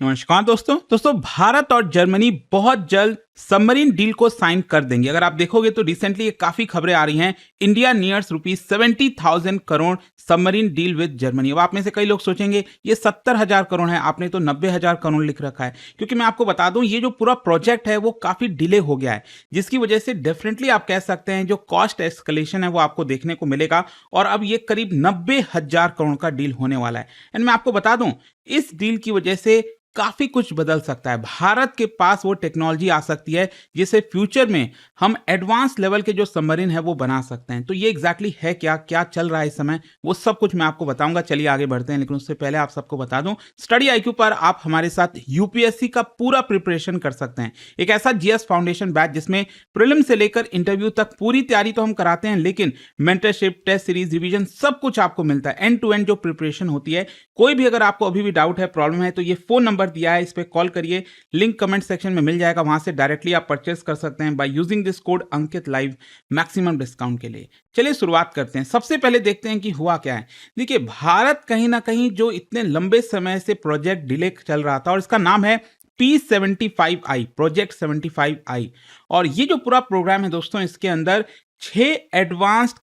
नमस्कार दोस्तों भारत और जर्मनी बहुत जल्द सबमरीन डील को साइन कर देंगे। अगर आप देखोगे तो रिसेंटली ये काफी खबरें आ रही हैं। India nears ₹70,000 crore submarine deal with Germany. अब आप में से कई लोग सोचेंगे ये 70,000 करोड़ है, आपने तो 90,000 करोड़ लिख रखा है। क्योंकि मैं आपको बता दूं ये जो पूरा प्रोजेक्ट है वो काफी डिले हो गया है, जिसकी वजह से डेफिनेटली आप कह सकते हैं जो कॉस्ट एस्केलेशन है वो आपको देखने को मिलेगा। और अब ये करीब 90,000 करोड़ का डील होने वाला है। एंड मैं आपको बता दूं इस डील की वजह से काफी कुछ बदल सकता है। भारत के पास वो टेक्नोलॉजी आ सकती है जिससे फ्यूचर में हम एडवांस लेवल के जो सबमरीन है वो बना सकते हैं। तो ये एग्जैक्टली है क्या क्या चल रहा है इस समय, वो सब कुछ मैं आपको बताऊंगा। चलिए आगे बढ़ते हैं, लेकिन उससे पहले आप सबको बता दूं स्टडी आईक्यू पर आप हमारे साथ यूपीएससी का पूरा प्रिपरेशन कर सकते हैं। एक ऐसा जीएस फाउंडेशन बैच जिसमें प्रीलिम से लेकर इंटरव्यू तक पूरी तैयारी तो हम कराते हैं, लेकिन मेंटरशिप, टेस्ट सीरीज, रिवीजन सब कुछ आपको मिलता है। एंड टू एंड जो प्रिपरेशन होती है। कोई भी अगर आपको अभी भी डाउट है, प्रॉब्लम है, तो ये फोन नंबर दिया है, इस पे कॉल करिए। लिंक कमेंट सेक्शन में मिल जाएगा, वहां से डायरेक्टली आप परचेस कर सकते हैं by using this code Ankit live maximum discount के लिए। चलिए शुरुआत करते हैं। सबसे पहले देखते हैं कि हुआ क्या है। देखिए भारत कहीं ना कहीं जो इतने लंबे समय से प्रोजेक्ट डिले चल रहा था, और इसका नाम है P75I, प्रोजेक्ट 75I। और ये जो पूरा प्रोग्राम है दोस्तों, इसके अंदर 6 एडवांस्ड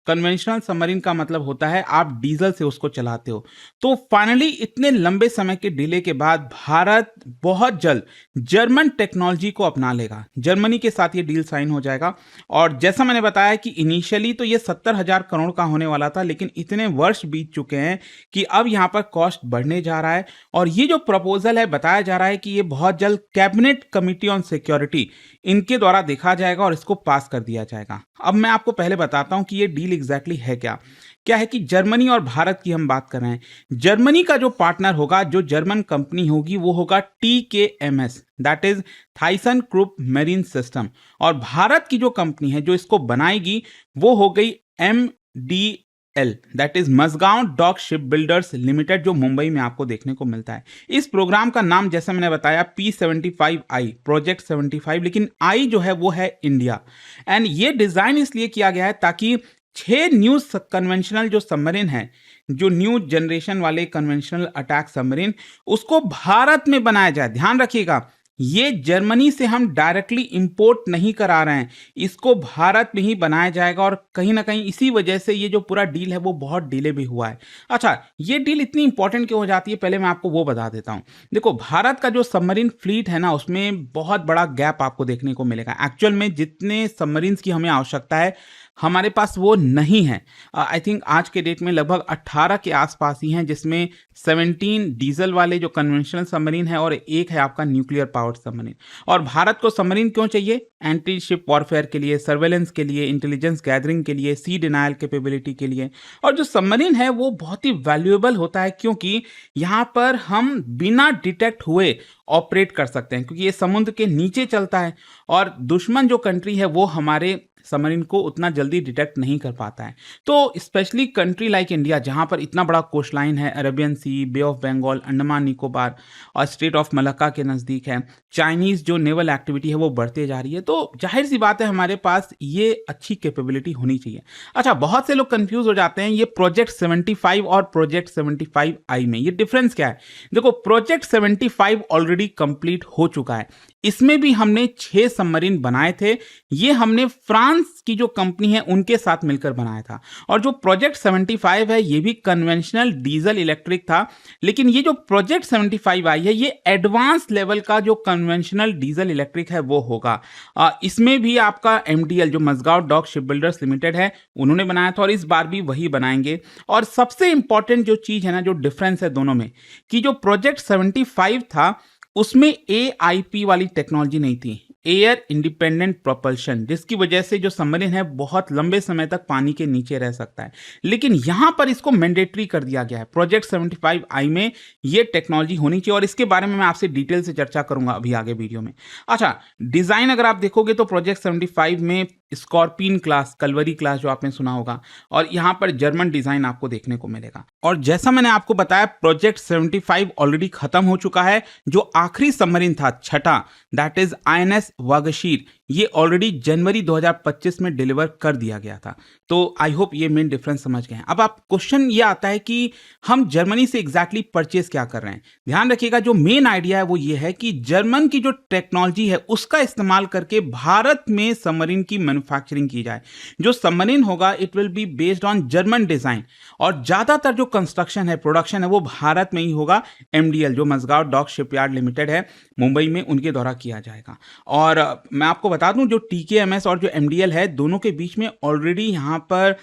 कन्वेंशनल सबमरीन का मतलब होता है आप डीजल से उसको चलाते हो। तो फाइनली इतने लंबे समय के डिले के बाद भारत बहुत जल्द जर्मन टेक्नोलॉजी को अपना लेगा। जर्मनी के साथ ये डील साइन हो जाएगा। और जैसा मैंने बताया कि इनिशियली तो ये 70,000 करोड़ का होने वाला था, लेकिन इतने वर्ष बीत चुके हैं कि अब यहाँ पर कॉस्ट बढ़ने जा रहा है। और ये जो प्रपोजल है, बताया जा रहा है कि ये बहुत जल्द कैबिनेट कमिटी ऑन सिक्योरिटी इनके द्वारा देखा जाएगा और इसको पास कर दिया जाएगा। अब मैं आपको पहले बताता हूं कि ये डील एग्जैक्टली है क्या। क्या है कि जर्मनी और भारत की हम बात कर रहे हैं। जर्मनी का जो पार्टनर होगा, जो जर्मन कंपनी होगी, वो होगा TKMS, that is Thyssen group marine system. और भारत की जो कंपनी है जो इसको बनाएगी वो हो गई MDL, that is Mazagon dock ship builders limited, जो मुंबई में आपको देखने को मिलता है। इस प्रोग्राम का नाम जैसे मैंने बताया P75I, प्रोजेक्ट 75, लेकिन आई जो है वो है इंडिया। एंड ये डिजाइन इसलिए किया गया है ताकि 6 न्यू कन्वेंशनल जो सबमरीन है, जो न्यू जनरेशन वाले कन्वेंशनल अटैक सबमरीन, उसको भारत में बनाया जाए। ध्यान रखिएगा, ये जर्मनी से हम डायरेक्टली इंपोर्ट नहीं करा रहे हैं, इसको भारत में ही बनाया जाएगा। और कहीं ना कहीं इसी वजह से ये जो पूरा डील है वो बहुत डिले भी हुआ है। अच्छा, ये डील इतनी इंपॉर्टेंट क्यों हो जाती है, पहले मैं आपको वो बता देता हूँ। देखो भारत का जो सबमरीन फ्लीट है ना, उसमें बहुत बड़ा गैप आपको देखने को मिलेगा। एक्चुअल में जितने सबमरीन्स की हमें आवश्यकता है हमारे पास वो नहीं है। आई थिंक आज के डेट में लगभग 18 के आसपास ही हैं, जिसमें 17 डीजल वाले जो कन्वेंशनल सबमरीन है और एक है आपका न्यूक्लियर पावर्ड सबमरीन। और भारत को सबमरीन क्यों चाहिए? एंटी शिप वॉरफेयर के लिए, सर्वेलेंस के लिए, इंटेलिजेंस गैदरिंग के लिए, सी डिनायल कैपेबिलिटी के लिए। और जो सबमरीन है वो बहुत ही वैल्यूएबल होता है, क्योंकि यहाँ पर हम बिना डिटेक्ट हुए ऑपरेट कर सकते हैं, क्योंकि ये समुद्र के नीचे चलता है और दुश्मन जो कंट्री है वो हमारे सबमरीन को उतना जल्दी डिटेक्ट नहीं कर पाता है। तो स्पेशली कंट्री लाइक इंडिया, जहां पर इतना बड़ा कोस्ट लाइन है, Arabian sea, bay of Bengal, Andaman Nicobar और स्ट्रेट ऑफ मलक्का के नज़दीक है, चाइनीज़ जो नेवल एक्टिविटी है वो बढ़ते जा रही है, तो जाहिर सी बात है हमारे पास ये अच्छी कैपेबिलिटी होनी चाहिए। अच्छा, बहुत से लोग कंफ्यूज हो जाते हैं ये प्रोजेक्ट 75 और प्रोजेक्ट 75I में ये डिफरेंस क्या है। देखो, प्रोजेक्ट 75 ऑलरेडी कंप्लीट हो चुका है। इसमें भी हमने 6 सबमरीन बनाए थे। ये हमने फ्रांस की जो कंपनी है उनके साथ मिलकर बनाया था। और जो प्रोजेक्ट 75 है ये भी कन्वेंशनल डीजल इलेक्ट्रिक था, लेकिन ये जो प्रोजेक्ट 75 आई है ये एडवांस लेवल का जो कन्वेंशनल डीजल इलेक्ट्रिक है वो होगा। इसमें भी आपका MDL जो Mazagon dock ship builders limited है उन्होंने बनाया था, और इस बार भी वही बनाएंगे। और सबसे इंपॉर्टेंट जो चीज है ना, जो डिफरेंस है दोनों में, कि जो प्रोजेक्ट 75 था उसमें AIP वाली टेक्नोलॉजी नहीं थी, एयर इंडिपेंडेंट प्रोपल्शन, जिसकी वजह से जो सबमरीन है बहुत लंबे समय तक पानी के नीचे रह सकता है। लेकिन यहां पर इसको मैंडेटरी कर दिया गया है। प्रोजेक्ट 75I में ये टेक्नोलॉजी होनी चाहिए, और इसके बारे में मैं आपसे डिटेल से चर्चा करूंगा अभी आगे वीडियो में। अच्छा, डिजाइन अगर आप देखोगे तो प्रोजेक्ट 75 में स्कॉर्पियन क्लास, कलवरी क्लास जो आपने सुना होगा, और यहाँ पर जर्मन डिजाइन आपको देखने को मिलेगा। और जैसा मैंने आपको बताया प्रोजेक्ट 75 ऑलरेडी खत्म हो चुका है। जो आखिरी सबमरीन था छठा, दैट इज INS वागशीर, ये ऑलरेडी जनवरी 2025 में डिलीवर कर दिया गया था। तो आई होप ये मेन डिफरेंस समझ गए हैं। अब आप क्वेश्चन ये आता है कि हम जर्मनी से एग्जैक्टली परचेज क्या कर रहे हैं। ध्यान रखिएगा, जो मेन आइडिया है वो ये है कि जर्मन की जो टेक्नोलॉजी है उसका इस्तेमाल करके भारत में सबमरीन की मैन्युफैक्चरिंग की जाए। जो सबमरीन होगा it will be based on German design, और ज्यादातर जो कंस्ट्रक्शन है, प्रोडक्शन है, वो भारत में ही होगा। एमडीएल जो मजगांव डॉक शिपयार्ड लिमिटेड है मुंबई में, उनके द्वारा किया जाएगा। और मैं आपको बता दूं, जो टीकेएमएस और जो एमडीएल है दोनों के बीच में ऑलरेडी यहां पर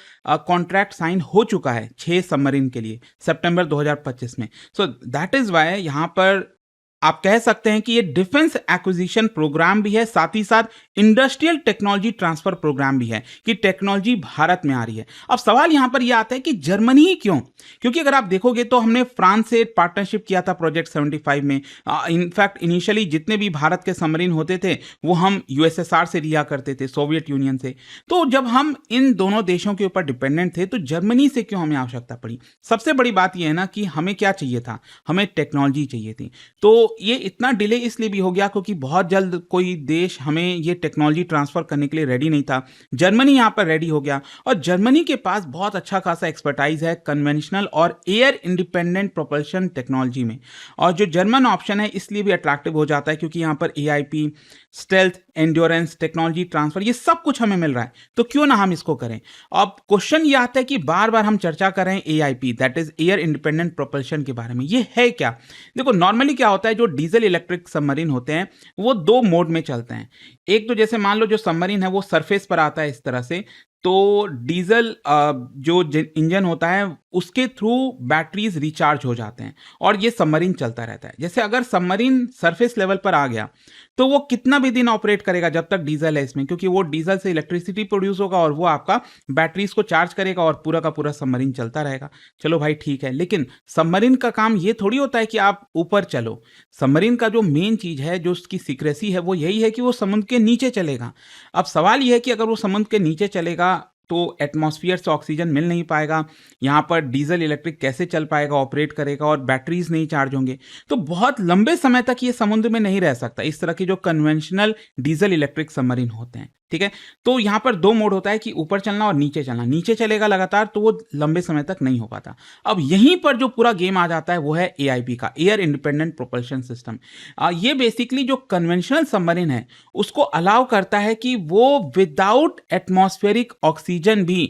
कॉन्ट्रैक्ट साइन हो चुका है 6 सबमरीन के लिए सितंबर 2025 में। सो दैट इज वाई यहां पर आप कह सकते हैं कि ये डिफेंस एक्विजिशन प्रोग्राम भी है, साथ ही साथ इंडस्ट्रियल टेक्नोलॉजी ट्रांसफर प्रोग्राम भी है कि टेक्नोलॉजी भारत में आ रही है। अब सवाल यहां पर यह आता है कि जर्मनी ही क्यों? क्योंकि अगर आप देखोगे तो हमने फ्रांस से पार्टनरशिप किया था प्रोजेक्ट 75 में। इनफैक्ट इनिशियली जितने भी भारत के सबमरीन होते थे वो हम यूएसएसआर से लिया करते थे, सोवियत यूनियन से। तो जब हम इन दोनों देशों के ऊपर डिपेंडेंट थे तो जर्मनी से क्यों हमें आवश्यकता पड़ी? सबसे बड़ी बात यह है ना कि हमें क्या चाहिए था, हमें टेक्नोलॉजी चाहिए थी। तो ये इतना डिले इसलिए भी हो गया क्योंकि बहुत जल्द कोई देश हमें ये टेक्नोलॉजी ट्रांसफर करने के लिए रेडी नहीं था। जर्मनी यहाँ पर रेडी हो गया, और जर्मनी के पास बहुत अच्छा खासा एक्सपर्टाइज है कन्वेंशनल और एयर इंडिपेंडेंट प्रोपल्शन टेक्नोलॉजी में। और जो जर्मन ऑप्शन है इसलिए भी अट्रैक्टिव हो जाता है क्योंकि यहाँ पर AIP, stealth, endurance, technology transfer, ये सब कुछ हमें मिल रहा है, तो क्यों ना हम इसको करें। अब क्वेश्चन ये आता है कि बार बार हम चर्चा कर रहे हैं AIP, that is air independent propulsion के बारे में। ये है क्या? देखो, नॉर्मली क्या होता है, जो डीजल इलेक्ट्रिक सबमरीन होते हैं वो 2 मोड में चलते हैं। एक तो जैसे मान लो जो सबमरीन है वो सरफेस पर आता है इस तरह से, तो डीजल जो इंजन होता है उसके थ्रू बैटरीज रिचार्ज हो जाते हैं और ये सबमरीन चलता रहता है। जैसे अगर सबमरीन सरफेस लेवल पर आ गया तो वो कितना भी दिन ऑपरेट करेगा जब तक डीजल है इसमें, क्योंकि वो डीजल से इलेक्ट्रिसिटी प्रोड्यूस होगा और वो आपका बैटरीज को चार्ज करेगा और पूरा का पूरा सबमरीन चलता रहेगा। चलो भाई ठीक है, लेकिन सबमरीन का काम ये थोड़ी होता है कि आप ऊपर चलो। सबमरीन का जो मेन चीज है, जो उसकी सीक्रेसी है, वो यही है कि वो समुद्र के नीचे चलेगा। अब सवाल यह है कि अगर वो समुद्र के नीचे चलेगा तो एटमॉस्फेयर से ऑक्सीजन मिल नहीं पाएगा, यहाँ पर डीजल इलेक्ट्रिक कैसे चल पाएगा, ऑपरेट करेगा, और बैटरीज नहीं चार्ज होंगे, तो बहुत लंबे समय तक ये समुद्र में नहीं रह सकता, इस तरह के जो कन्वेंशनल डीजल इलेक्ट्रिक सबमरीन होते हैं। ठीक है, तो यहाँ पर 2 मोड होता है कि ऊपर चलना और नीचे चलना। नीचे चलेगा लगातार तो वो लंबे समय तक नहीं हो पाता। अब यहीं पर जो पूरा गेम आ जाता है वो है एआईपी का, एयर इंडिपेंडेंट प्रोपल्शन सिस्टम। ये बेसिकली जो कन्वेंशनल सबमरीन है उसको अलाउ करता है कि वो विदाउट एटमॉस्फेरिक ऑक्सीजन भी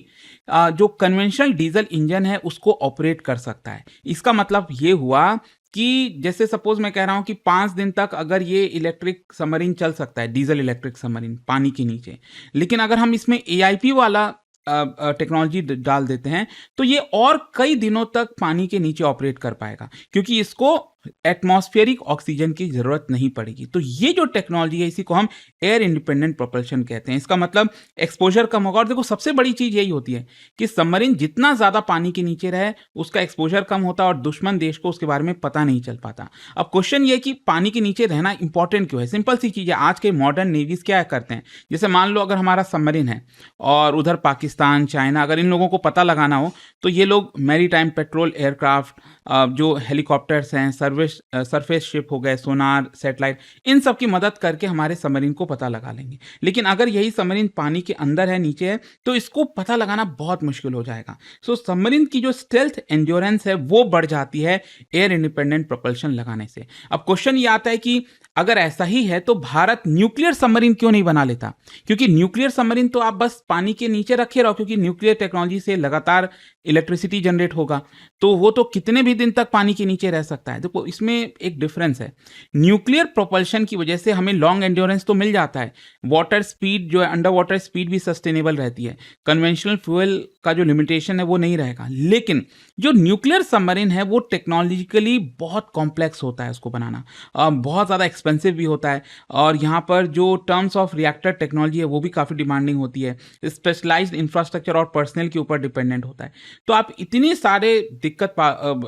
जो कन्वेंशनल डीजल इंजन है उसको ऑपरेट कर सकता है। इसका मतलब ये हुआ कि जैसे सपोज मैं कह रहा हूं कि 5 दिन तक अगर ये इलेक्ट्रिक सबमरीन चल सकता है, डीजल इलेक्ट्रिक सबमरीन पानी के नीचे, लेकिन अगर हम इसमें एआईपी वाला टेक्नोलॉजी डाल देते हैं तो ये और कई दिनों तक पानी के नीचे ऑपरेट कर पाएगा, क्योंकि इसको एटमॉस्फेरिक ऑक्सीजन की जरूरत नहीं पड़ेगी। तो ये जो टेक्नोलॉजी है इसी को हम एयर इंडिपेंडेंट प्रोपल्शन कहते हैं। इसका मतलब एक्सपोजर कम होगा। और देखो, सबसे बड़ी चीज यही होती है कि सबमरीन जितना ज्यादा पानी के नीचे रहे उसका एक्सपोजर कम होता है और दुश्मन देश को उसके बारे में पता नहीं चल पाता। अब क्वेश्चन ये कि पानी के नीचे रहना इंपॉर्टेंट क्यों है? सिंपल सी चीज है, आज के मॉडर्न नेवीज क्या करते हैं, जैसे मान लो अगर हमारा सबमरीन है और उधर पाकिस्तान, चाइना, अगर इन लोगों को पता लगाना हो तो ये लोग मैरी टाइम पेट्रोल एयरक्राफ्ट, जो हेलीकॉप्टर्स हैं, सरफेस शिप हो गए, सोनार, सैटेलाइट, इन सब की मदद करके हमारे सबमरीन को पता लगा लेंगे। लेकिन अगर यही सबमरीन पानी के अंदर है, नीचे है, तो इसको पता लगाना बहुत मुश्किल हो जाएगा। सो सबमरीन की जो स्टेल्थ एंड्योरेंस है वो बढ़ जाती है एयर इंडिपेंडेंट प्रोपल्शन लगाने से। अब क्वेश्चन ये आता है कि अगर ऐसा ही है तो भारत न्यूक्लियर सबमरीन क्यों नहीं बना लेता? क्योंकि न्यूक्लियर सबमरीन तो आप बस पानी के नीचे रखे रहो, क्योंकि न्यूक्लियर टेक्नोलॉजी से लगातार इलेक्ट्रिसिटी जनरेट होगा, तो वो तो कितने भी दिन तक पानी के नीचे रह सकता है। देखो, इसमें एक डिफरेंस है। न्यूक्लियर प्रोपल्शन की वजह से हमें लॉन्ग एंड्योरेंस तो मिल जाता है, वाटर स्पीड जो है, अंडर वाटर स्पीड भी सस्टेनेबल रहती है, कन्वेंशनल फ्यूल का जो लिमिटेशन है वो नहीं रहेगा। लेकिन जो न्यूक्लियर सबमरीन है वो टेक्नोलॉजिकली बहुत कॉम्प्लेक्स होता है, उसको बनाना बहुत ज़्यादा एक्सपेंसिव भी होता है, और यहाँ पर जो टर्म्स ऑफ रिएक्टर टेक्नोलॉजी है वो भी काफ़ी डिमांडिंग होती है, स्पेशलाइज्ड इंफ्रास्ट्रक्चर और पर्सनल के ऊपर डिपेंडेंट होता है। तो आप इतनी सारे दिक्कत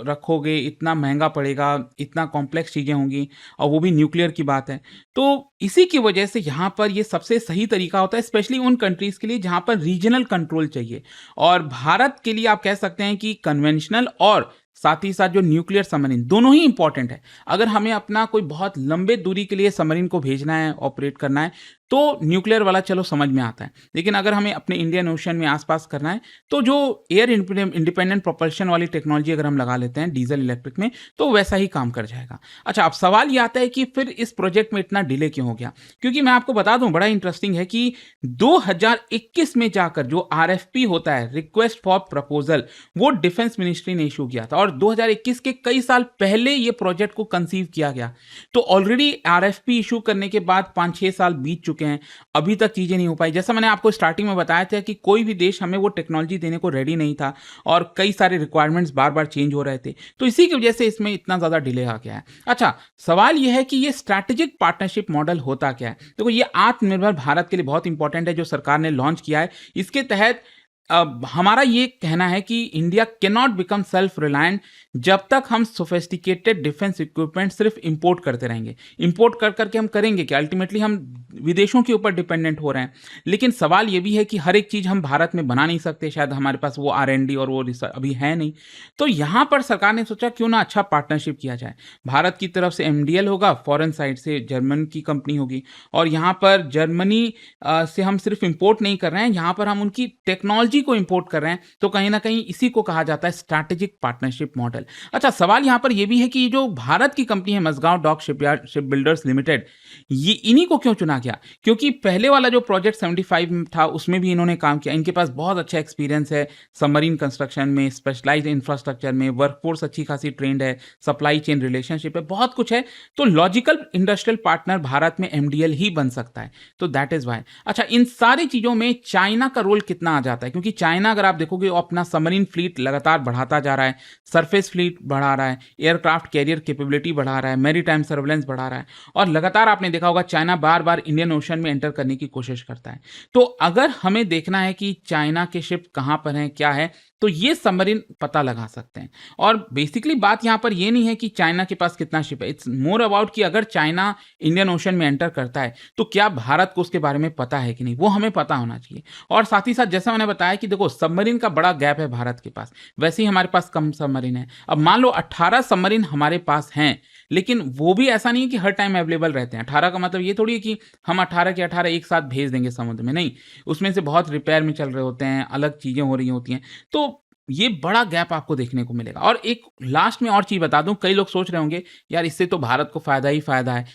रखोगे, इतना महंगा पड़ेगा, इतना कॉम्प्लेक्स चीज़ें होंगी, और वो भी न्यूक्लियर की बात है। तो इसी की वजह से यहाँ पर ये सबसे सही तरीका होता है, स्पेशली उन कंट्रीज के लिए जहाँ पर रीजनल कंट्रोल चाहिए। और भारत के लिए आप कह सकते हैं कि कन्वेंशनल और साथ ही साथ जो न्यूक्लियर सबमरीन, दोनों ही इंपॉर्टेंट है। अगर हमें अपना कोई बहुत लंबे दूरी के लिए सबमरीन को भेजना है, ऑपरेट करना है, तो न्यूक्लियर वाला चलो समझ में आता है, लेकिन अगर हमें अपने इंडियन ओशन में आसपास करना है तो जो एयर इंडिपेंडेंट प्रोपल्शन वाली टेक्नोलॉजी अगर हम लगा लेते हैं डीजल इलेक्ट्रिक में तो वैसा ही काम कर जाएगा। अच्छा, अब सवाल ये आता है कि फिर इस प्रोजेक्ट में इतना डिले क्यों हो गया? क्योंकि मैं आपको बता दूं, बड़ा इंटरेस्टिंग है कि 2021 में जाकर जो आरएफपी होता है, रिक्वेस्ट फॉर प्रपोजल, वो डिफेंस मिनिस्ट्री ने इशू किया था और 2021 के कई साल पहले ये प्रोजेक्ट को कंसीव किया गया। तो ऑलरेडी आरएफपी इशू करने के बाद 5-6 साल बीत चुके हैं, अभी तक चीजें नहीं हो पाई। जैसा मैंने आपको स्टार्टिंग में बताया था कि कोई भी देश हमें वो टेक्नोलॉजी देने को रेडी नहीं था और कई सारे रिक्वायरमेंट्स बार बार चेंज हो रहे थे, तो इसी की वजह से इसमें इतना ज्यादा डिले आ गया है। अच्छा, सवाल यह है कि ये स्ट्रैटेजिक पार्टनरशिप मॉडल होता क्या है? देखो, ये आत्मनिर्भर भारत के लिए बहुत इंपॉर्टेंट है जो सरकार ने लॉन्च किया है। इसके तहत हमारा ये कहना है कि India can not become self reliant जब तक हम सोफिस्टिकेटेड डिफेंस इक्विपमेंट सिर्फ इंपोर्ट करते रहेंगे। इंपोर्ट कर करके हम करेंगे कि अल्टीमेटली हम विदेशों के ऊपर डिपेंडेंट हो रहे हैं। लेकिन सवाल ये भी है कि हर एक चीज़ हम भारत में बना नहीं सकते, शायद हमारे पास वो R&D और वो रिसर्च अभी है नहीं। तो यहाँ पर सरकार ने सोचा क्यों ना अच्छा पार्टनरशिप किया जाए। भारत की तरफ से MDL होगा, फॉरेन साइड से जर्मन की कंपनी होगी, और यहाँ पर जर्मनी से हम सिर्फ इंपोर्ट नहीं कर रहे हैं, यहाँ पर हम उनकी टेक्नोलॉजी को इंपोर्ट कर रहे हैं। तो कहीं ना कहीं इसी को कहा जाता है स्ट्रैटेजिक पार्टनरशिप मॉडल। अच्छा, सवाल यहां पर यह भी है कि जो भारत की कंपनी है Mazagon dock shipyard ship builders limited, ये इन्हीं को क्यों चुना गया? क्योंकि पहले वाला जो प्रोजेक्ट 75 में था उसमें भी इन्होंने काम किया, इनके पास बहुत अच्छा एक्सपीरियंस है सबमरीन कंस्ट्रक्शन में, स्पेशलाइज्ड इंफ्रास्ट्रक्चर में, वर्कफोर्स अच्छी खासी ट्रेंड है, सप्लाई चेन रिलेशनशिप है, बहुत कुछ है। तो लॉजिकल इंडस्ट्रियल पार्टनर भारत में MDL ही बन सकता है, तो दैट इज वाई। अच्छा, इन सारी चीजों में चाइना का रोल कितना आ जाता है? क्योंकि चाइना अगर आप देखोगे वो अपना सबमरीन फ्लीट लगातार बढ़ाता जा रहा है, सरफेस फ्लीट बढ़ा रहा है, एयरक्राफ्ट कैरियर कैपेबिलिटी बढ़ा रहा है, मैरीटाइम सर्वेलेंस बढ़ा रहा है, और लगातार आपने देखा होगा चाइना बार बार इंडियन ओशन में एंटर करने की कोशिश करता है। तो अगर हमें देखना है कि चाइना के शिप कहां पर हैं, क्या है, तो ये सबमरीन पता लगा सकते हैं। और बेसिकली बात यहां पर ये नहीं है कि चाइना के पास कितना शिप है, इट्स मोर अबाउट कि अगर चाइना इंडियन ओशन में एंटर करता है तो क्या भारत को उसके बारे में पता है कि नहीं, वो हमें पता होना चाहिए। और साथ ही साथ जैसा मैंने बताया कि देखो, सबमरीन का बड़ा गैप है भारत के पास, वैसे ही हमारे पास कम सबमरीन है। अब मान लो 18 सबमरीन हमारे पास हैं, लेकिन वो भी ऐसा नहीं है कि हर टाइम अवेलेबल रहते हैं। 18 का मतलब ये थोड़ी है कि हम 18 के 18 एक साथ भेज देंगे समुद्र में, नहीं, उसमें से बहुत रिपेयर में चल रहे होते हैं, अलग चीजें हो रही होती हैं, तो ये बड़ा गैप आपको देखने को मिलेगा। और एक लास्ट में और चीज बता दूं, कई लोग सोच रहे होंगे यार इससे तो भारत को फायदा ही फायदा है,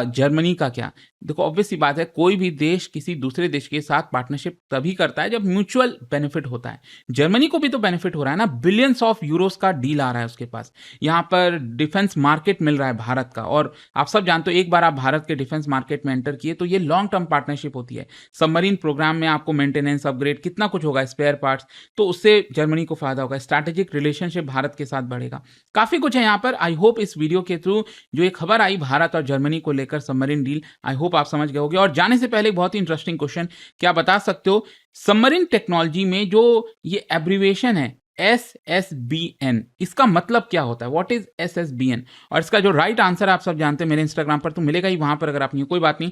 जर्मनी का क्या? देखो, ऑब्वियस सी बात है, कोई भी देश किसी दूसरे देश के साथ पार्टनरशिप तभी करता है जब म्यूचुअल बेनिफिट होता है। जर्मनी को भी तो बेनिफिट हो रहा है ना, बिलियंस ऑफ यूरोस का डील आ रहा है उसके पास, यहाँ पर डिफेंस मार्केट मिल रहा है भारत का। और आप सब जानते हो, एक बार आप भारत के डिफेंस मार्केट में एंटर किए तो ये लॉन्ग टर्म पार्टनरशिप होती है। सबमरीन प्रोग्राम में आपको मेंटेनेंस, अपग्रेड, कितना कुछ होगा, स्पेयर पार्ट्स, तो उससे जर्मनी को फायदा होगा, स्ट्रैटेजिक रिलेशनशिप भारत के साथ बढ़ेगा, काफी कुछ है यहाँ पर। आई होप इस वीडियो के थ्रू जो एक खबर आई भारत और जर्मनी को लेकर सबमरीन डील, आई होप आप समझ गए होंगे। और जाने से पहले बहुत ही इंटरेस्टिंग क्वेश्चन, क्या बता सकते हो सबमरीन टेक्नोलॉजी में जो ये एब्रीविएशन है SSBN, इसका मतलब क्या होता है? What is SSBN? और इसका जो राइट आंसर आप सब जानते हैं, मेरे इंस्टाग्राम पर तो मिलेगा ही, वहां पर अगर आप नहीं, कोई बात नहीं,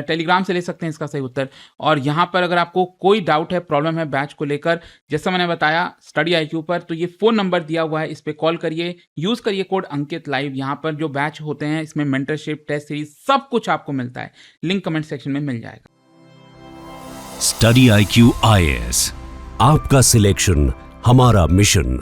टेलीग्राम से ले सकते हैं इसका सही उत्तर। और यहाँ पर अगर आपको कोई डाउट है, प्रॉब्लम है बैच को लेकर, जैसा मैंने बताया स्टडी IQ पर, तो ये फोन नंबर दिया हुआ है, इस पर कॉल करिए, यूज करिए कोड अंकित लाइव। यहाँ पर जो बैच होते हैं इसमें मेंटरशिप, टेस्ट सीरीज, सब कुछ आपको मिलता है, लिंक कमेंट सेक्शन में मिल जाएगा। स्टडी IQ IAS, आपका सिलेक्शन हमारा मिशन।